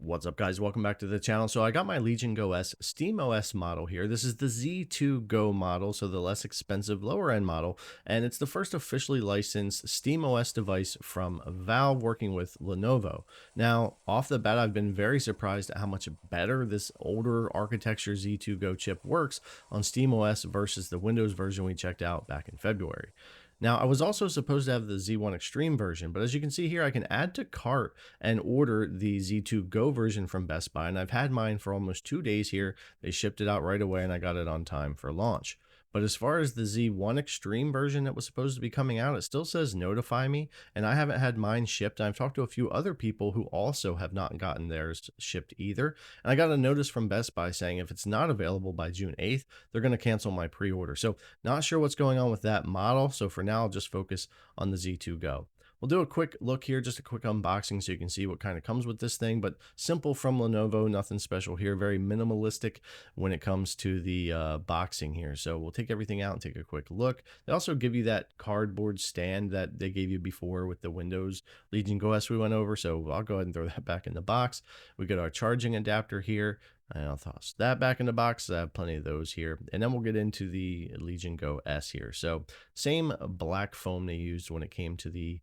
What's up, guys? Welcome back to the channel. So I got my Legion Go S SteamOS model here. This is the Z2 Go model, so the less expensive, lower end model, and it's the first officially licensed SteamOS device from Valve working with Lenovo. Now, off the bat, I've been very surprised at how much better this older architecture Z2 Go chip works on SteamOS versus the Windows version we checked out back in February. Now, I was also supposed to have the Z1 Extreme version, but as you can see here, I can add to cart and order the Z2 Go version from Best Buy, and I've had mine for almost 2 days here. They shipped it out right away, and I got it on time for launch. But as far as the Z1 Extreme version that was supposed to be coming out, it still says notify me, and I haven't had mine shipped. I've talked to a few other people who also have not gotten theirs shipped either. And I got a notice from Best Buy saying if it's not available by June 8th, they're going to cancel my pre-order. So not sure what's going on with that model. So for now, I'll just focus on the Z2 Go. We'll do a quick look here, just a quick unboxing so you can see what kind of comes with this thing, but simple from Lenovo, nothing special here, very minimalistic when it comes to the boxing here. So we'll take everything out and take a quick look. They also give you that cardboard stand that they gave you before with the Windows Legion Go S we went over, so I'll go ahead and throw that back in the box. We got our charging adapter here. And I'll toss that back in the box. I have plenty of those here. And then we'll get into the Legion Go S here. So same black foam they used when it came to the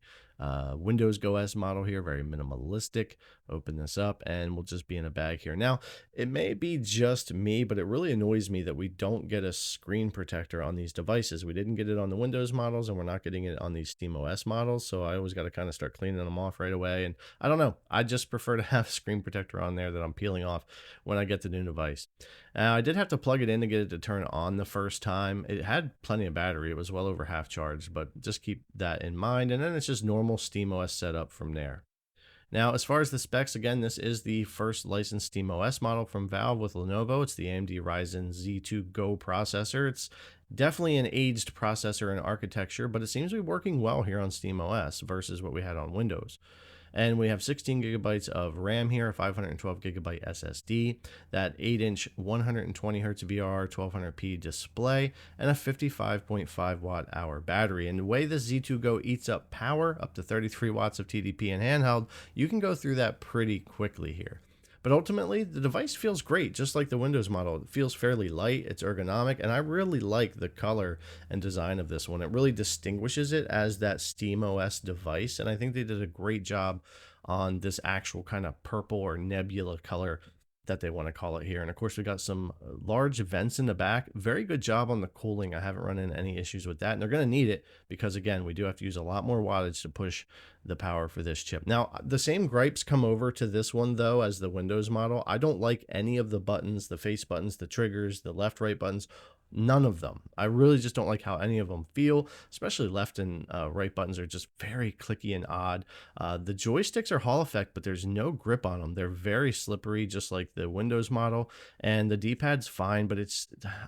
Windows Go S model here. Very minimalistic. Open this up and we'll just be in a bag here. Now, it may be just me, but it really annoys me that we don't get a screen protector on these devices. We didn't get it on the Windows models and we're not getting it on these SteamOS models. So I always got to kind of start cleaning them off right away. And I don't know. I just prefer to have a screen protector on there that I'm peeling off when I get the new device. I did have to plug it in to get it to turn on the first time. It had plenty of battery. It was well over half charged, but just keep that in mind. And then it's just normal SteamOS setup from there. Now, as far as the specs, again, this is the first licensed SteamOS model from Valve with Lenovo. It's the AMD Ryzen Z2 Go processor. It's definitely an aged processor and architecture, but it seems to be working well here on SteamOS versus what we had on Windows. And we have 16 gigabytes of RAM here, a 512 gigabyte SSD, that 8-inch 120 hertz VRR 1200p display, and a 55.5 watt hour battery. And the way the Z2 Go eats up power, up to 33 watts of TDP in handheld, you can go through that pretty quickly here. But ultimately, the device feels great, just like the Windows model. It feels fairly light, it's ergonomic, and I really like the color and design of this one. It really distinguishes it as that SteamOS device, and I think they did a great job on this actual kind of purple or nebula color that they want to call it here. And of course, we got some large vents in the back. Very good job on the cooling. I haven't run into any issues with that. And they're going to need it because, again, we do have to use a lot more wattage to push the power for this chip. Now, the same gripes come over to this one, though, as the Windows model. I don't like any of the buttons, the face buttons, the triggers, the left, right buttons. None of them. I really just don't like how any of them feel, especially left and right buttons are just very clicky and odd. The joysticks are Hall effect, but there's no grip on them. They're very slippery, just like the Windows model. And the D-pad's fine, but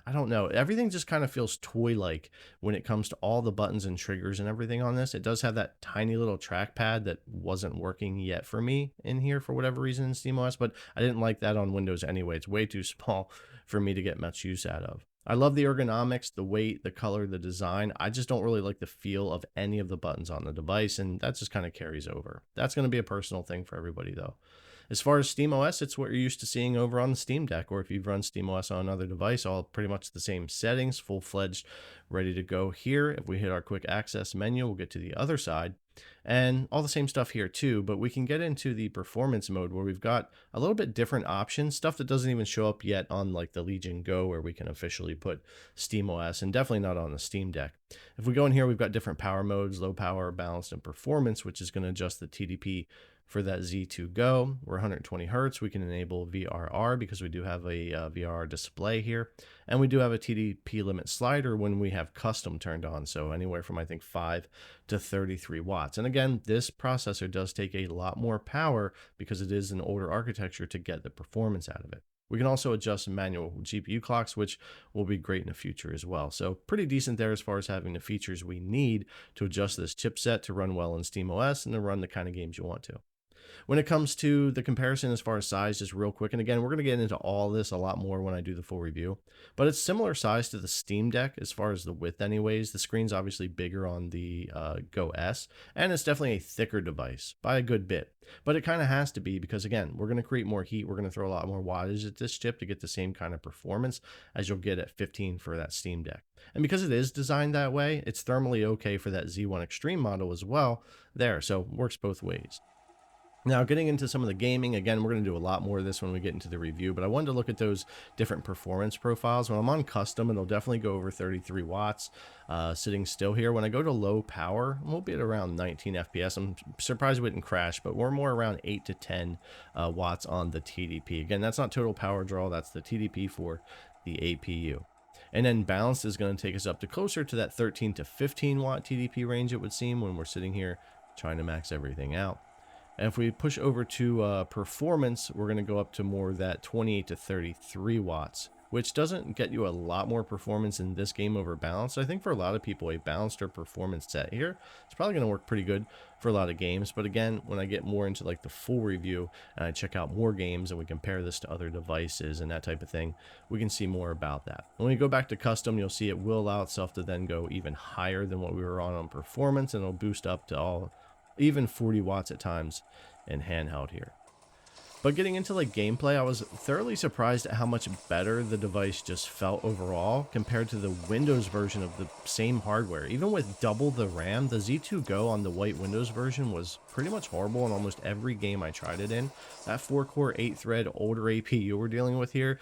I don't know. Everything just kind of feels toy-like when it comes to all the buttons and triggers and everything on this. It does have that tiny little trackpad that wasn't working yet for me in here for whatever reason in SteamOS, but I didn't like that on Windows anyway. It's way too small for me to get much use out of. I love the ergonomics, the weight, the color, the design. I just don't really like the feel of any of the buttons on the device, and that just kind of carries over. That's going to be a personal thing for everybody, though. As far as SteamOS, it's what you're used to seeing over on the Steam Deck, or if you've run SteamOS on another device, all pretty much the same settings, full-fledged, ready to go here. If we hit our quick access menu, we'll get to the other side. And all the same stuff here too, but we can get into the performance mode where we've got a little bit different options, stuff that doesn't even show up yet on like the Legion Go where we can officially put SteamOS, and definitely not on the Steam Deck. If we go in here, we've got different power modes, low power, balanced, and performance, which is going to adjust the TDP for that Z2 Go. We're 120 hertz. We can enable VRR because we do have a VRR display here. And we do have a TDP limit slider when we have custom turned on. So anywhere from, I think, 5 to 33 watts. And again, this processor does take a lot more power because it is an older architecture to get the performance out of it. We can also adjust manual GPU clocks, which will be great in the future as well. So pretty decent there as far as having the features we need to adjust this chipset to run well in SteamOS and to run the kind of games you want to. When it comes to the comparison as far as size, just real quick, and again, we're going to get into all this a lot more when I do the full review, but it's similar size to the Steam Deck as far as the width anyways. The screen's obviously bigger on the Go S, and it's definitely a thicker device by a good bit. But it kind of has to be because, again, we're going to create more heat. We're going to throw a lot more wattage at this chip to get the same kind of performance as you'll get at 15 for that Steam Deck. And because it is designed that way, it's thermally okay for that Z1 Extreme model as well there. So works both ways. Now, getting into some of the gaming, again, we're going to do a lot more of this when we get into the review, but I wanted to look at those different performance profiles. When I'm on custom, it'll definitely go over 33 watts sitting still here. When I go to low power, we'll be at around 19 FPS. I'm surprised we didn't crash, but we're more around 8 to 10 watts on the TDP. Again, that's not total power draw. That's the TDP for the APU. And then balanced is going to take us up to closer to that 13 to 15 watt TDP range, it would seem, when we're sitting here trying to max everything out. And if we push over to performance, we're going to go up to more of that 28 to 33 watts, which doesn't get you a lot more performance in this game over balanced. I think for a lot of people, a balanced or performance set here, it's probably going to work pretty good for a lot of games. But again, when I get more into like the full review and I check out more games and we compare this to other devices and that type of thing, we can see more about that. When we go back to custom, you'll see it will allow itself to then go even higher than what we were on performance, and it'll boost up to even 40 watts at times in handheld here. But getting into like gameplay, I was thoroughly surprised at how much better the device just felt overall compared to the Windows version of the same hardware. Even with double the RAM, the Z2 Go on the white Windows version was pretty much horrible in almost every game I tried it in. That 4-core, 8-thread, older APU we're dealing with here,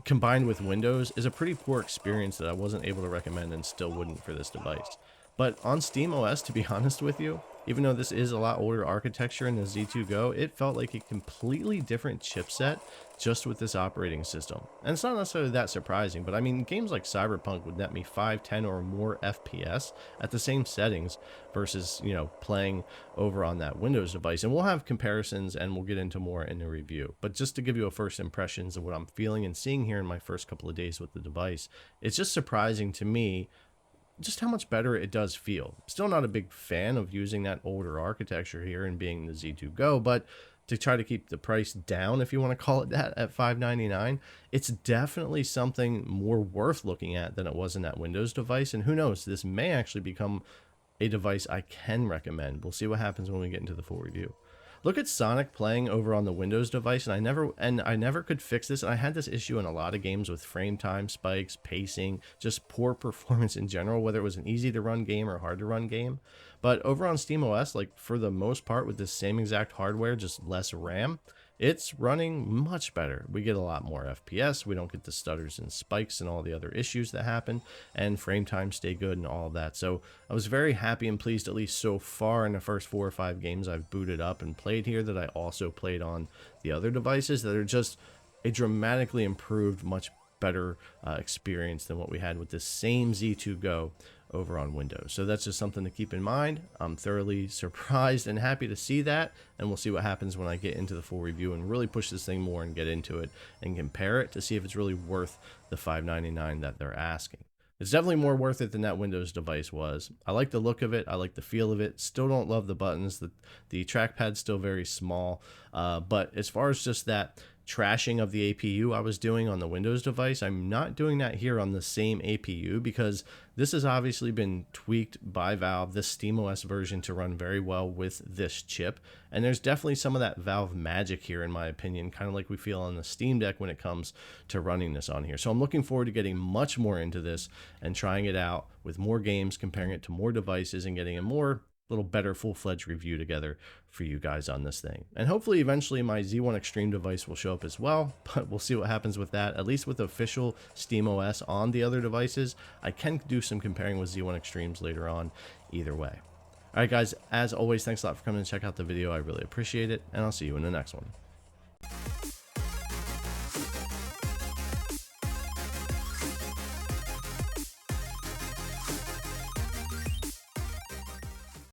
combined with Windows, is a pretty poor experience that I wasn't able to recommend and still wouldn't for this device. But on SteamOS, to be honest with you, even though this is a lot older architecture in the Z2 Go, it felt like a completely different chipset just with this operating system. And it's not necessarily that surprising, but I mean, games like Cyberpunk would net me 5, 10 or more FPS at the same settings versus, you know, playing over on that Windows device. And we'll have comparisons and we'll get into more in the review. But just to give you a first impressions of what I'm feeling and seeing here in my first couple of days with the device, it's just surprising to me just how much better it does feel. Still not a big fan of using that older architecture here and being the Z2 Go, but to try to keep the price down, if you want to call it that, at $599, it's definitely something more worth looking at than it was in that Windows device. And who knows, this may actually become a device I can recommend. We'll see what happens when we get into the full review. Look at Sonic playing over on the Windows device, and I never could fix this. And I had this issue in a lot of games with frame time spikes, pacing, just poor performance in general, whether it was an easy to run game or hard to run game. But over on SteamOS, like for the most part with the same exact hardware, just less RAM, it's running much better. We get a lot more FPS. We don't get the stutters and spikes and all the other issues that happen, and frame times stay good and all of that. So I was very happy and pleased, at least so far in the first 4 or 5 games I've booted up and played here, that I also played on the other devices that are just a dramatically improved, much better experience than what we had with the same Z2 Go over on Windows. So that's just something to keep in mind. I'm thoroughly surprised and happy to see that, and we'll see what happens when I get into the full review and really push this thing more and get into it and compare it to see if it's really worth the $599 that they're asking. It's definitely more worth it than that Windows device was. I like the look of it. I like the feel of it. Still don't love the buttons. The trackpad's still very small. But as far as just that trashing of the APU I was doing on the Windows device, I'm not doing that here on the same APU, because this has obviously been tweaked by Valve, this SteamOS version, to run very well with this chip. And there's definitely some of that Valve magic here, in my opinion, kind of like we feel on the Steam Deck when it comes to running this on here. So I'm looking forward to getting much more into this and trying it out with more games, comparing it to more devices, and getting a more little better full-fledged review together for you guys on this thing. And hopefully eventually my Z1 Extreme device will show up as well, but we'll see what happens with that. At least with official SteamOS on the other devices, I can do some comparing with Z1 Extremes later on either way. All right guys, as always, thanks a lot for coming to check out the video. I really appreciate it, and I'll see you in the next one.